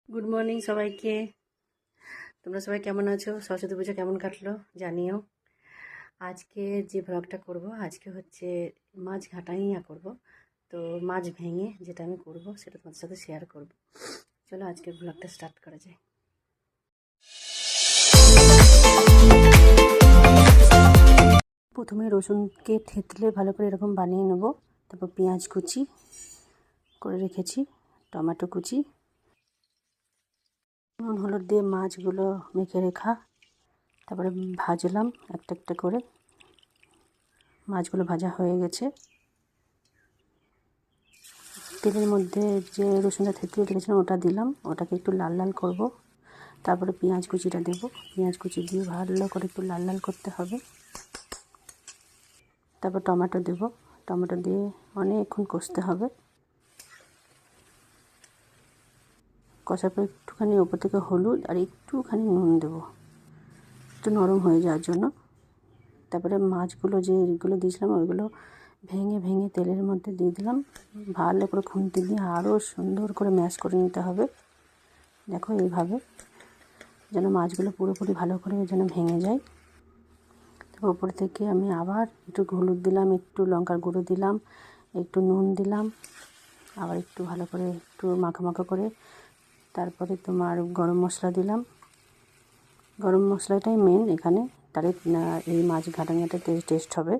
Good morning সবাইকে। তোমরা সবাই কেমন আছো? সরস্বতী পুজো কেমন কাটলো জানিও। আজকে যে ভ্লগটা করব আজকে হচ্ছে মাছ ঘাটাইয়া করব। তো মাছ ভেঙে যেটা আমি করব সেটা তোমাদের সাথে শেয়ার করব। চলো আজকের ভ্লগটা স্টার্ট করা যায়। প্রথমে রসুনকে থেতলে ভালো করে এরকম বানিয়ে নেব। তারপর পেঁয়াজ কুচি করে রেখেছি, টমেটো কুচি, নুন হলুদ দিয়ে মাছগুলো মেখে রেখা। তারপরে ভাজলাম একটা একটা করে। মাছগুলো ভাজা হয়ে গেছে। তেলের মধ্যে যে রসুনটা থেতলে রেখেছিলাম ওটা দিলাম, ওটাকে একটু লাল লাল করব। তারপরে পেঁয়াজ কুচিটা দেব, পেঁয়াজ কুচি দিয়ে ভালো করে একটু লাল লাল করতে হবে। তারপর টমেটো দেব, টমেটো দিয়ে অনেকক্ষণ কষতে হবে। কষার পর একটুখানি ওপর থেকে হলুদ আর একটুখানি নুন দেব, একটু নরম হয়ে যাওয়ার জন্য। তারপরে মাছগুলো যেগুলো দিয়েছিলাম ওইগুলো ভেঙে ভেঙে তেলের মধ্যে দিয়ে দিলাম। ভালো করে খুন্তি দিয়ে আরও সুন্দর করে ম্যাশ করে নিতে হবে। দেখো এইভাবে যেন মাছগুলো পুরোপুরি ভালো করে যেন ভেঙে যায়। তারপর ওপর থেকে আমি আবার একটু হলুদ দিলাম, একটু লঙ্কার গুঁড়ো দিলাম, একটু নুন দিলাম, আবার একটু ভালো করে একটু মাখা করে তারপরে তোমার গরম মশলা দিলাম। গরম মশলাটাই মেন এখানে, তাহলে এই মাছ ঘাটাঙাটা টেস্ট হবে।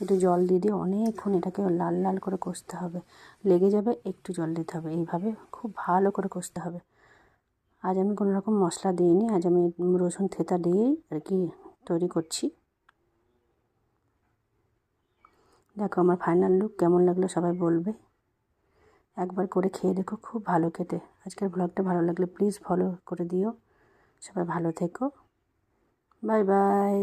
একটু জল দিয়ে অনেকক্ষণ এটাকে লাল লাল করে কষতে হবে। লেগে যাবে, একটু জল দিতে হবে। এইভাবে খুব ভালো করে কষতে হবে। আজ আমি কোনো রকম মশলা দিইনি, আজ আমি রসুন থেতা দিয়েই আর কি তৈরি করছি। দেখো আমার ফাইনাল লুক কেমন লাগলো সবাই বলবে। একবার করে খেয়ে দেখো, খুব ভালো খেতে। আজকের ব্লগটা ভালো লাগলে প্লিজ ফলো করে দিও। সবাই ভালো থেকো, বাই বাই।